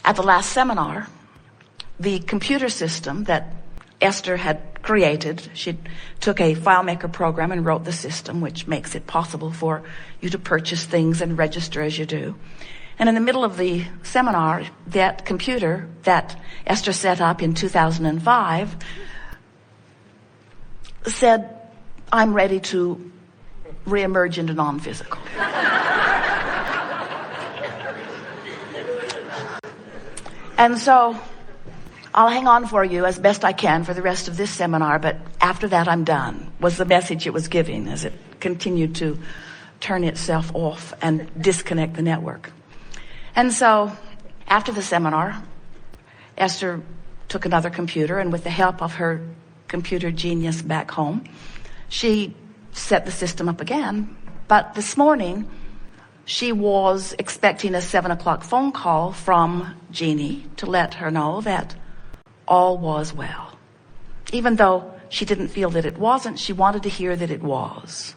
At the last seminar, the computer system that Esther had created, she took a FileMaker program and wrote the system, which makes it possible for you to purchase things and register as you do. And in the middle of the seminar, that computer that Esther set up in 2005 said, "I'm ready to reemerge into non-physical." And so I'll hang on for you as best I can for the rest of this seminar, but after that I'm done, was the message it was giving as it continued to turn itself off and disconnect the network. And so after the seminar, Esther took another computer, and with the help of her computer genius back home, she set the system up again. But this morning, she was expecting a 7 o'clock phone call from Jeannie to let her know that all was well. Even though she didn't feel that it wasn't, she wanted to hear that it was.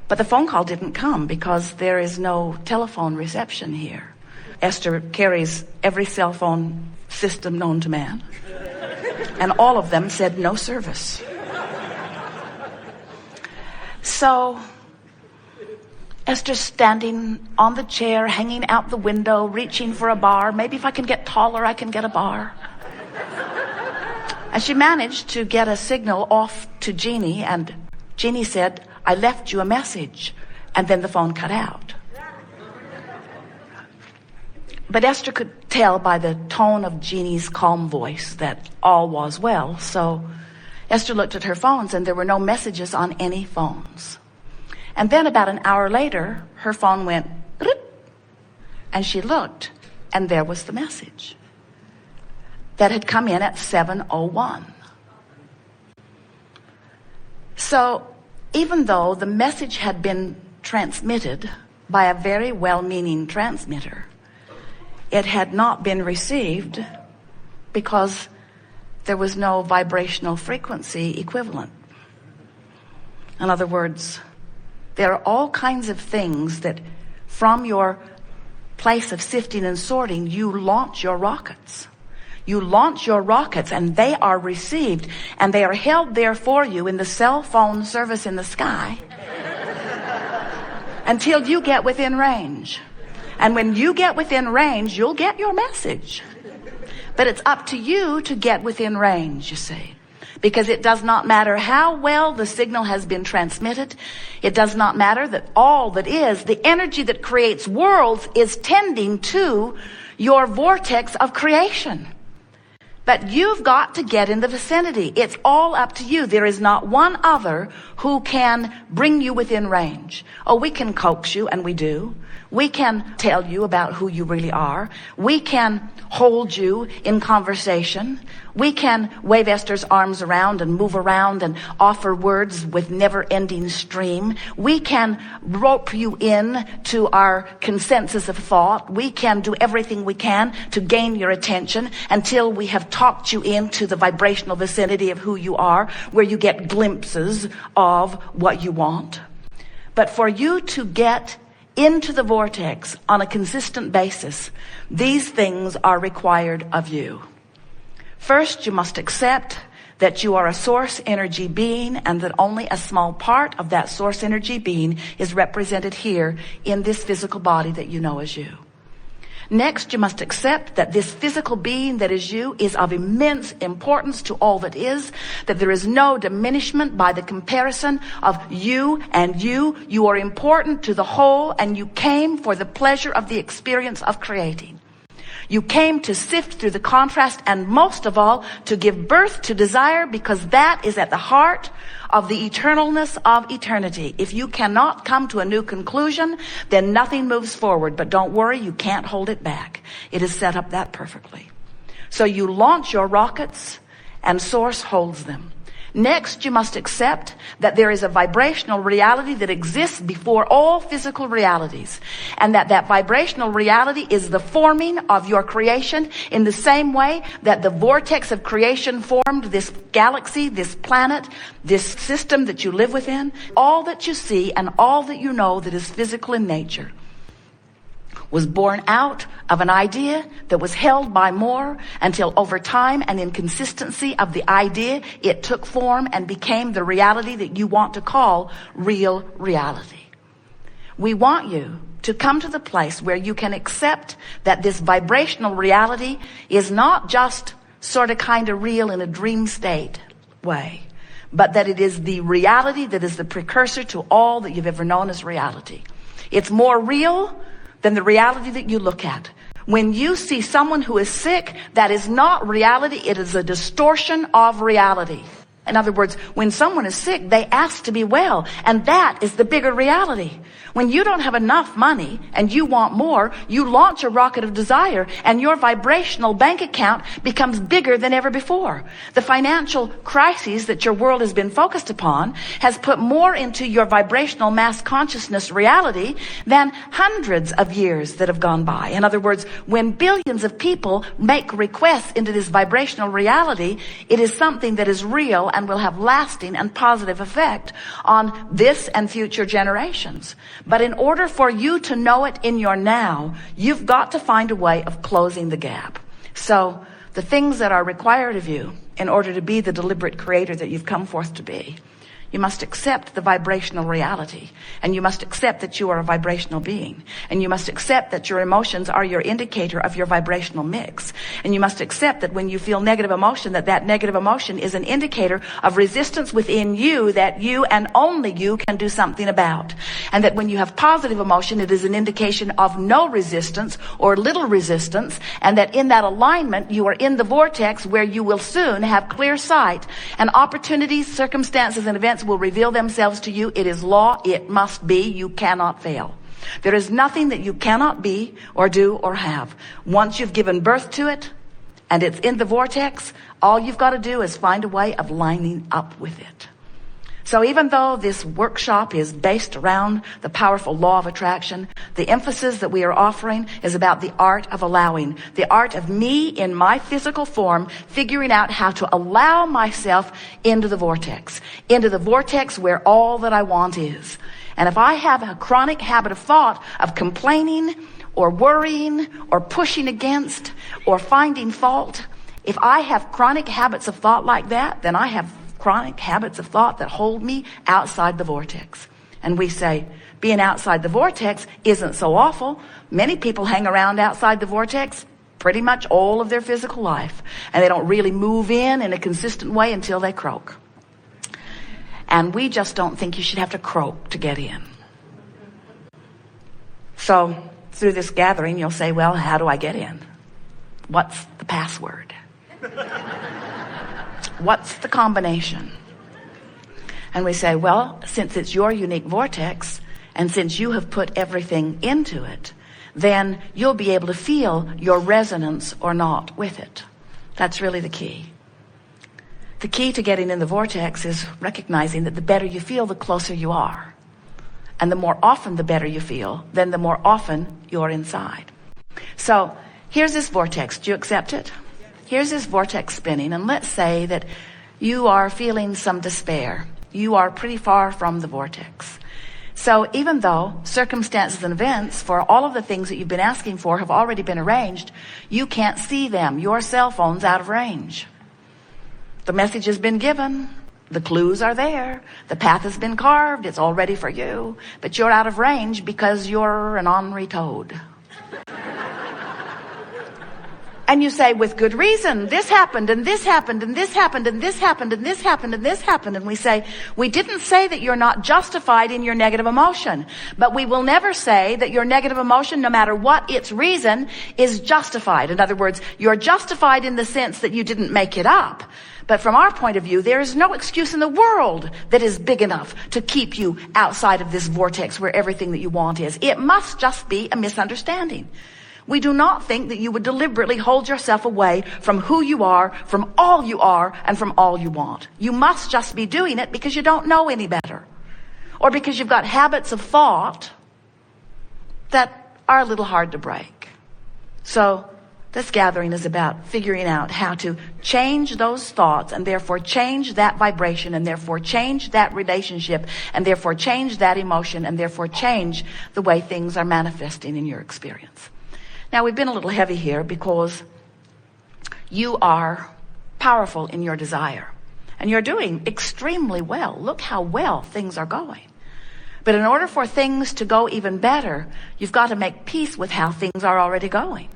But the phone call didn't come because there is no telephone reception here. Esther carries every cell phone system known to man, and all of them said no service. So Esther's standing on the chair, hanging out the window, reaching for a bar. Maybe if I can get taller, I can get a bar. And she managed to get a signal off to Jeannie, and Jeannie said, "I left you a message," and then the phone cut out. But Esther could tell by the tone of Jeannie's calm voice that all was well, so Esther looked at her phones, and there were no messages on any phones. And then about an hour later, her phone went, and she looked, and there was the message that had come in at 7:01. So even though the message had been transmitted by a very well-meaning transmitter, it had not been received because there was no vibrational frequency equivalent. In other words, there are all kinds of things that from your place of sifting and sorting, you launch your rockets. You launch your rockets, and they are received, and they are held there for you in the cell phone service in the sky until you get within range. And when you get within range, you'll get your message. But it's up to you to get within range, you see. Because it does not matter how well the signal has been transmitted. It does not matter that all that is, the energy that creates worlds, is tending to your vortex of creation. But you've got to get in the vicinity. It's all up to you. There is not one other who can bring you within range. Oh, we can coax you, and we do. We can tell you about who you really are. We can hold you in conversation. We can wave Esther's arms around and move around and offer words with never-ending stream. We can rope you in to our consensus of thought. We can do everything we can to gain your attention until we have talked you into the vibrational vicinity of who you are, where you get glimpses of what you want. But for you to get into the vortex on a consistent basis, these things are required of you. First, you must accept that you are a source energy being, and that only a small part of that source energy being is represented here in this physical body that you know as you. Next, you must accept that this physical being that is you is of immense importance to all that is, that there is no diminishment by the comparison of you and you. You are important to the whole, and you came for the pleasure of the experience of creating. You came to sift through the contrast, and most of all, to give birth to desire, because that is at the heart of the eternalness of eternity. If you cannot come to a new conclusion, then nothing moves forward. But don't worry, you can't hold it back. It is set up that perfectly. So you launch your rockets, and Source holds them. Next, you must accept that there is a vibrational reality that exists before all physical realities, and that vibrational reality is the forming of your creation in the same way that the vortex of creation formed this galaxy, this planet, this system that you live within. All that you see and all that you know that is physical in nature was born out of an idea that was held by more until over time and in consistency of the idea, it took form and became the reality that you want to call real reality. We want you to come to the place where you can accept that this vibrational reality is not just sort of kind of real in a dream state way, but that it is the reality that is the precursor to all that you've ever known as reality. It's more real than the reality that you look at. When you see someone who is sick, that is not reality. It is a distortion of reality. In other words, when someone is sick, they ask to be well, and that is the bigger reality. When you don't have enough money and you want more, you launch a rocket of desire and your vibrational bank account becomes bigger than ever before. The financial crisis that your world has been focused upon has put more into your vibrational mass consciousness reality than hundreds of years that have gone by. In other words, when billions of people make requests into this vibrational reality, it is something that is real and will have lasting and positive effect on this and future generations. But in order for you to know it in your now, you've got to find a way of closing the gap. So the things that are required of you in order to be the deliberate creator that you've come forth to be, you must accept the vibrational reality, and you must accept that you are a vibrational being, and you must accept that your emotions are your indicator of your vibrational mix, and you must accept that when you feel negative emotion, that negative emotion is an indicator of resistance within you that you and only you can do something about, and that when you have positive emotion, it is an indication of no resistance or little resistance, and that in that alignment you are in the vortex where you will soon have clear sight, and opportunities, circumstances, and events will reveal themselves to you. It is law. It must be. You cannot fail. There is nothing that you cannot be or do or have. Once you've given birth to it and it's in the vortex, all you've got to do is find a way of lining up with it. So even though this workshop is based around the powerful law of attraction, the emphasis that we are offering is about the art of allowing, the art of me in my physical form, figuring out how to allow myself into the vortex where all that I want is. And if I have a chronic habit of thought of complaining or worrying or pushing against or finding fault, if I have chronic habits of thought like that, then I have chronic habits of thought that hold me outside the vortex. And we say, being outside the vortex isn't so awful. Many people hang around outside the vortex pretty much all of their physical life, and they don't really move in a consistent way until they croak. And we just don't think you should have to croak to get in. So through this gathering, you'll say, well, how do I get in? What's the password? What's the combination? And we say, well, since it's your unique vortex, and since you have put everything into it, then you'll be able to feel your resonance or not with it. That's really the key. The key to getting in the vortex is recognizing that the better you feel, the closer you are. And the more often the better you feel, then the more often you're inside. So here's this vortex. Do you accept it? Here's this vortex spinning, and let's say that you are feeling some despair. You are pretty far from the vortex. So even though circumstances and events for all of the things that you've been asking for have already been arranged, you can't see them. Your cell phone's out of range. The message has been given. The clues are there. The path has been carved. It's all ready for you. But you're out of range because you're an ornery toad. And you say, with good reason, this happened, and this happened, and this happened, and this happened, and this happened, and this happened. And we say, we didn't say that you're not justified in your negative emotion, but we will never say that your negative emotion, no matter what its reason, is justified. In other words, you're justified in the sense that you didn't make it up. But from our point of view, there is no excuse in the world that is big enough to keep you outside of this vortex where everything that you want is. It must just be a misunderstanding. We do not think that you would deliberately hold yourself away from who you are, from all you are, and from all you want. You must just be doing it because you don't know any better, or because you've got habits of thought that are a little hard to break. So This gathering is about figuring out how to change those thoughts and therefore change that vibration and therefore change that relationship and therefore change that emotion and therefore change the way things are manifesting in your experience. Now, we've been a little heavy here because you are powerful in your desire and you're doing extremely well. Look how well things are going. But in order for things to go even better, you've got to make peace with how things are already going.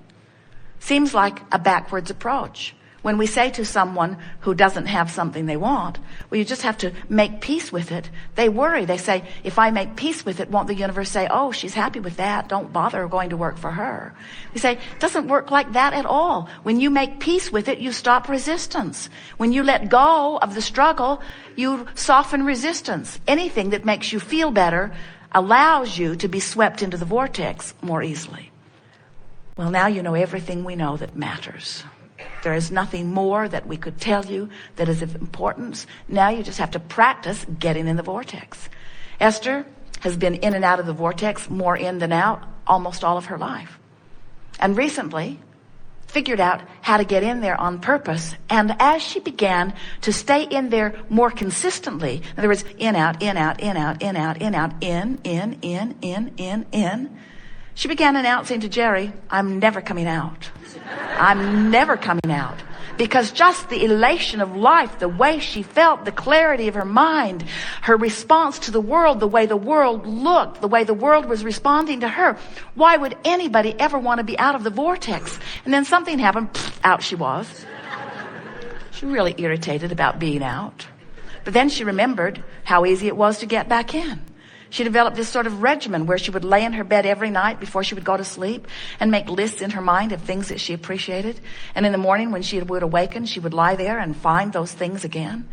Seems like a backwards approach. When we say to someone who doesn't have something they want, well, you just have to make peace with it. They worry. They say, if I make peace with it, won't the universe say, oh, she's happy with that. Don't bother going to work for her. We say, it doesn't work like that at all. When you make peace with it, you stop resistance. When you let go of the struggle, you soften resistance. Anything that makes you feel better allows you to be swept into the vortex more easily. Well, now you know everything we know that matters. There is nothing more that we could tell you that is of importance. Now you just have to practice getting in the vortex. Esther has been in and out of the vortex, more in than out, almost all of her life. And recently figured out how to get in there on purpose. And as she began to stay in there more consistently, in other words, in, out, in, out, in, out, in, out, in, out, in, she began announcing to Jerry, I'm never coming out. I'm never coming out. Because just the elation of life, the way she felt, the clarity of her mind, her response to the world, the way the world looked, the way the world was responding to her. Why would anybody ever want to be out of the vortex? And then something happened, out she was. She was really irritated about being out. But then she remembered how easy it was to get back in. She developed this sort of regimen where she would lay in her bed every night before she would go to sleep and make lists in her mind of things that she appreciated. And in the morning when she would awaken, she would lie there and find those things again.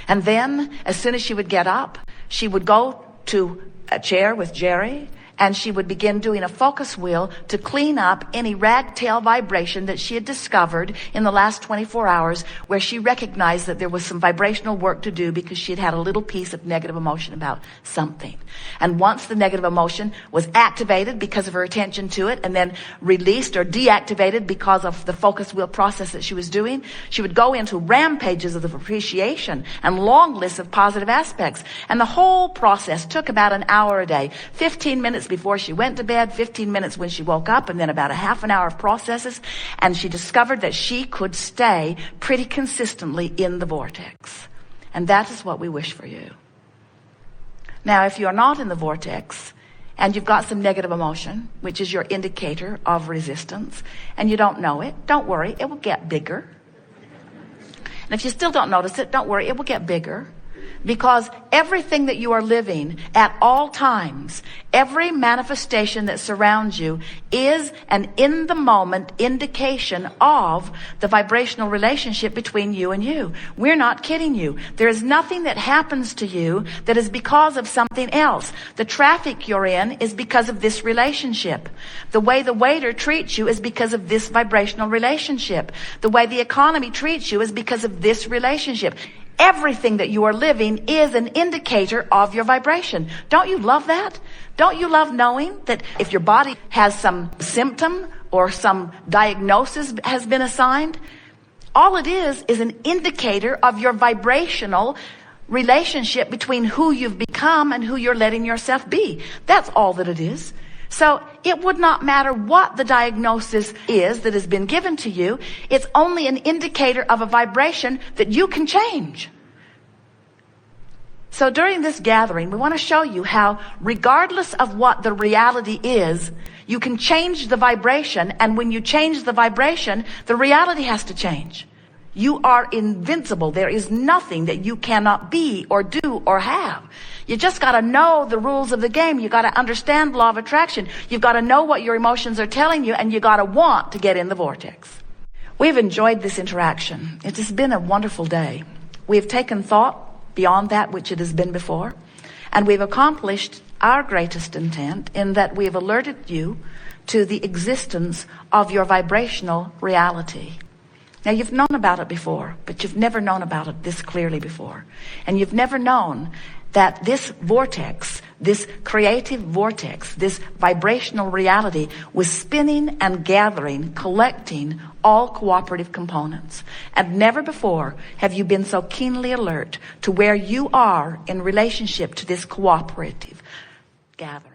And then as soon as she would get up, she would go to a chair with Jerry and she would begin doing a focus wheel to clean up any ragtail vibration that she had discovered in the last 24 hours where she recognized that there was some vibrational work to do because she had had a little piece of negative emotion about something. And once the negative emotion was activated because of her attention to it and then released or deactivated because of the focus wheel process that she was doing, she would go into rampages of appreciation and long lists of positive aspects. And the whole process took about an hour a day, 15 minutes before she went to bed, 15 minutes when she woke up, and then about a half an hour of processes. And she discovered that she could stay pretty consistently in the vortex. And that is what we wish for you. Now, if you're not in the vortex and you've got some negative emotion, which is your indicator of resistance, and you don't know it, don't worry, it will get bigger. And if you still don't notice it, don't worry, it will get bigger. Because everything that you are living at all times, every manifestation that surrounds you is an in-the-moment indication of the vibrational relationship between you and you. We're not kidding you. There is nothing that happens to you that is because of something else. The traffic you're in is because of this relationship. The way the waiter treats you is because of this vibrational relationship. The way the economy treats you is because of this relationship. Everything that you are living is an indicator of your vibration. Don't you love that? Don't you love knowing that if your body has some symptom or some diagnosis has been assigned, all it is an indicator of your vibrational relationship between who you've become and who you're letting yourself be. That's all that it is. So it would not matter what the diagnosis is that has been given to you. It's only an indicator of a vibration that you can change. So during this gathering, we want to show you how, regardless of what the reality is, you can change the vibration. And when you change the vibration, the reality has to change. You are invincible. There is nothing that you cannot be or do or have. You just got to know the rules of the game. You got to understand law of attraction. You've got to know what your emotions are telling you, and you got to want to get in the vortex. We've enjoyed this interaction. It has been a wonderful day. We've taken thought beyond that which it has been before, and we've accomplished our greatest intent in that we've alerted you to the existence of your vibrational reality. Now, you've known about it before, but you've never known about it this clearly before. And you've never known that this vortex, this creative vortex, this vibrational reality was spinning and gathering, collecting all cooperative components. And never before have you been so keenly alert to where you are in relationship to this cooperative gathering.